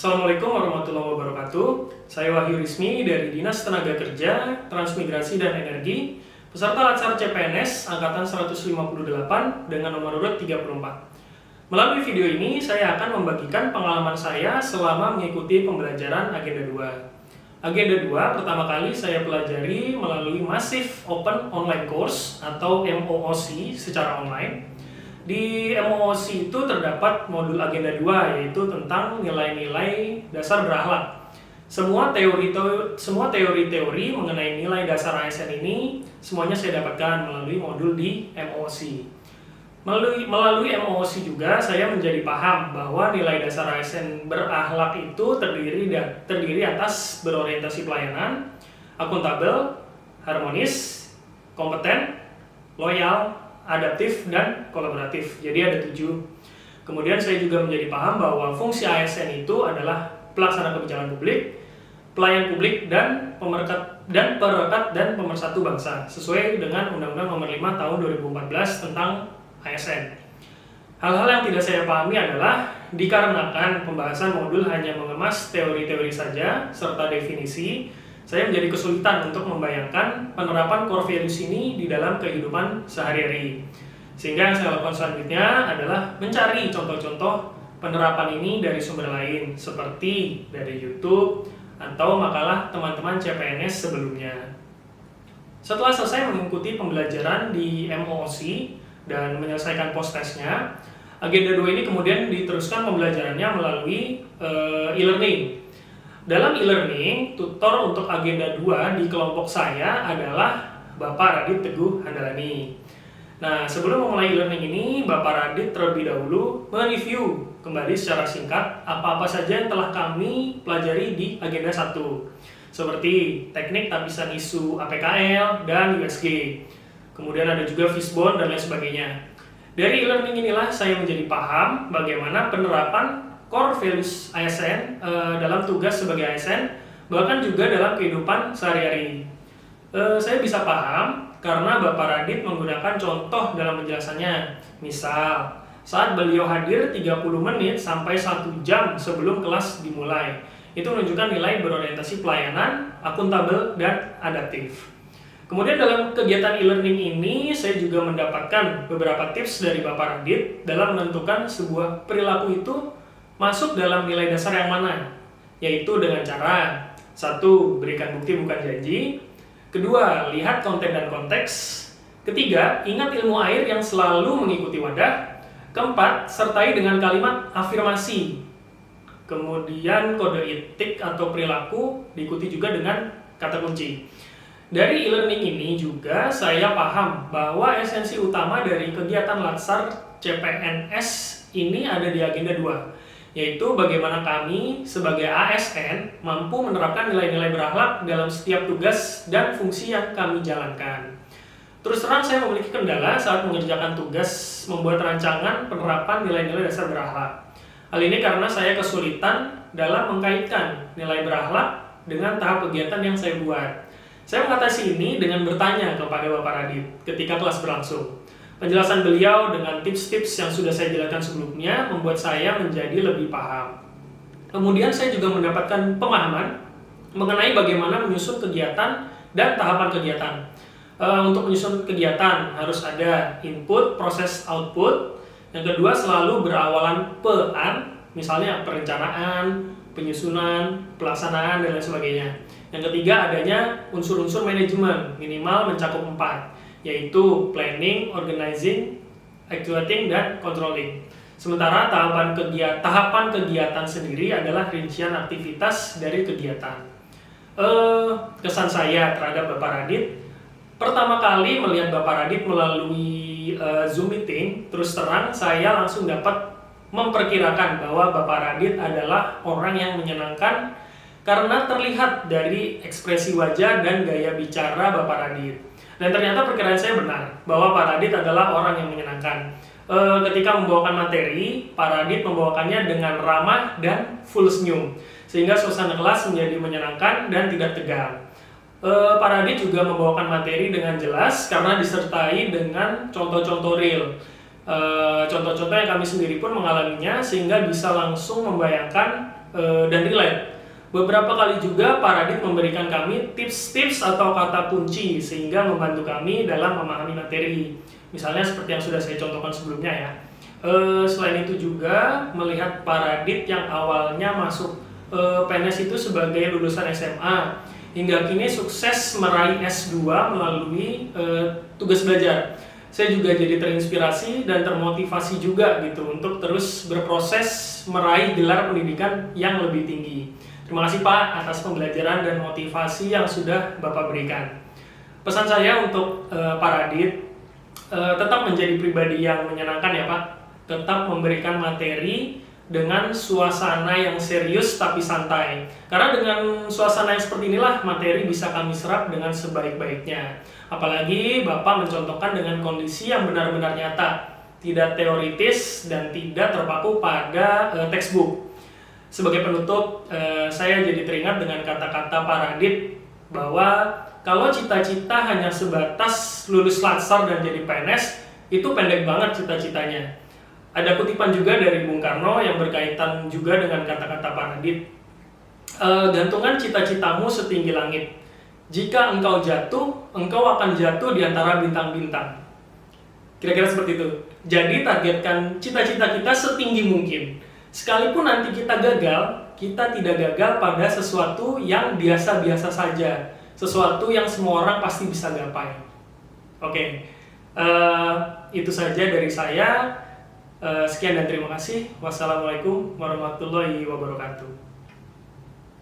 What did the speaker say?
Assalamualaikum warahmatullahi wabarakatuh. Saya Wahyu Rismi dari Dinas Tenaga Kerja, Transmigrasi dan Energi, peserta Latsar CPNS Angkatan 158 dengan nomor urut 34. Melalui video ini, saya akan membagikan pengalaman saya selama mengikuti pembelajaran Agenda 2. Agenda 2 pertama kali saya pelajari melalui Massive Open Online Course atau MOOC secara online. Di MOOC itu terdapat modul Agenda 2 yaitu tentang nilai-nilai dasar berakhlak. Semua teori-teori mengenai nilai dasar ASN ini semuanya saya dapatkan melalui modul di MOOC. Melalui MOOC juga saya menjadi paham bahwa nilai dasar ASN berakhlak itu terdiri atas berorientasi pelayanan, akuntabel, harmonis, kompeten, loyal, adaptif, dan kolaboratif. Jadi ada 7. Kemudian saya juga menjadi paham bahwa fungsi ASN itu adalah pelaksana kebijakan publik, pelayan publik, dan perekat dan pemersatu bangsa sesuai dengan Undang-Undang Nomor 5 Tahun 2014 tentang ASN. Hal-hal yang tidak saya pahami adalah dikarenakan pembahasan modul hanya mengemas teori-teori saja serta definisi, saya menjadi kesulitan untuk membayangkan penerapan core values ini di dalam kehidupan sehari-hari. Sehingga yang saya lakukan selanjutnya adalah mencari contoh-contoh penerapan ini dari sumber lain, seperti dari YouTube atau makalah teman-teman CPNS sebelumnya. Setelah selesai mengikuti pembelajaran di MOOC dan menyelesaikan post-testnya, Agenda 2 ini kemudian diteruskan pembelajarannya melalui e-learning. Dalam e-learning, tutor untuk Agenda 2 di kelompok saya adalah Bapak Radit Teguh Handalani. Nah, sebelum memulai e-learning ini, Bapak Radit terlebih dahulu mereview kembali secara singkat apa-apa saja yang telah kami pelajari di Agenda 1, seperti teknik tapisan isu APKL dan USG. Kemudian ada juga Fishbone dan lain sebagainya. Dari e-learning inilah saya menjadi paham bagaimana penerapan core values ASN dalam tugas sebagai ASN, bahkan juga dalam kehidupan sehari-hari. Saya bisa paham karena Bapak Radit menggunakan contoh dalam penjelasannya. Misal, saat beliau hadir 30 menit sampai 1 jam sebelum kelas dimulai, itu menunjukkan nilai berorientasi pelayanan, akuntabel, dan adaptif. Kemudian dalam kegiatan e-learning ini, saya juga mendapatkan beberapa tips dari Bapak Radit dalam menentukan sebuah perilaku itu masuk dalam nilai dasar yang mana, yaitu dengan cara 1. Berikan bukti bukan janji. 2. Lihat konten dan konteks. 3. Ingat ilmu air yang selalu mengikuti wadah. 4. Sertai dengan kalimat afirmasi. Kemudian kode etik atau perilaku diikuti juga dengan kata kunci. Dari e-learning ini juga saya paham bahwa esensi utama dari kegiatan Latsar CPNS ini ada di Agenda 2. Yaitu bagaimana kami sebagai ASN mampu menerapkan nilai-nilai berakhlak dalam setiap tugas dan fungsi yang kami jalankan. Terus terang saya memiliki kendala saat mengerjakan tugas membuat rancangan penerapan nilai-nilai dasar berakhlak. Hal ini karena saya kesulitan dalam mengkaitkan nilai berakhlak dengan tahap kegiatan yang saya buat. Saya mengatasi ini dengan bertanya kepada Bapak Radit ketika kelas berlangsung. Penjelasan beliau dengan tips-tips yang sudah saya jelaskan sebelumnya membuat saya menjadi lebih paham. Kemudian saya juga mendapatkan pemahaman mengenai bagaimana menyusun kegiatan dan tahapan kegiatan. Untuk menyusun kegiatan harus ada input, proses, output. Yang kedua selalu berawalan PAN, misalnya perencanaan, penyusunan, pelaksanaan, dan lain sebagainya. Yang ketiga adanya unsur-unsur manajemen, minimal mencakup 4. Yaitu planning, organizing, actuating, dan controlling. Sementara tahapan kegiatan sendiri adalah rincian aktivitas dari kegiatan. Kesan saya terhadap Bapak Radit, pertama kali melihat Bapak Radit melalui Zoom meeting, terus terang saya langsung dapat memperkirakan bahwa Bapak Radit adalah orang yang menyenangkan karena terlihat dari ekspresi wajah dan gaya bicara Bapak Radit. Dan ternyata perkiraan saya benar, bahwa Pak Radit adalah orang yang menyenangkan. Ketika membawakan materi, Pak Radit membawakannya dengan ramah dan full senyum, sehingga suasana kelas menjadi menyenangkan dan tidak tegang. Pak Radit juga membawakan materi dengan jelas karena disertai dengan contoh-contoh real. Contoh-contoh yang kami sendiri pun mengalaminya, sehingga bisa langsung membayangkan dan relate. Beberapa kali juga Pak Radit memberikan kami tips-tips atau kata kunci sehingga membantu kami dalam memahami materi. Misalnya seperti yang sudah saya contohkan sebelumnya ya. Selain itu juga melihat Pak Radit yang awalnya masuk PNS itu sebagai lulusan SMA, hingga kini sukses meraih S2 melalui tugas belajar. Saya juga jadi terinspirasi dan termotivasi juga gitu untuk terus berproses meraih gelar pendidikan yang lebih tinggi. Terima kasih Pak atas pembelajaran dan motivasi yang sudah Bapak berikan. Pesan saya untuk Pak Radit, tetap menjadi pribadi yang menyenangkan ya Pak. Tetap memberikan materi dengan suasana yang serius tapi santai. Karena dengan suasana yang seperti inilah materi bisa kami serap dengan sebaik-baiknya. Apalagi Bapak mencontohkan dengan kondisi yang benar-benar nyata, tidak teoritis dan tidak terpaku pada textbook. Sebagai penutup, saya jadi teringat dengan kata-kata Pak Radit bahwa kalau cita-cita hanya sebatas lulus Latsar dan jadi PNS, itu pendek banget cita-citanya. Ada kutipan juga dari Bung Karno yang berkaitan juga dengan kata-kata Pak Radit. Gantungan cita-citamu setinggi langit. Jika engkau jatuh, engkau akan jatuh di antara bintang-bintang. Kira-kira seperti itu. Jadi targetkan cita-cita kita setinggi mungkin. Sekalipun nanti kita gagal, kita tidak gagal pada sesuatu yang biasa-biasa saja. Sesuatu yang semua orang pasti bisa gapai. Oke, itu saja dari saya. Sekian dan terima kasih. Wassalamualaikum warahmatullahi wabarakatuh.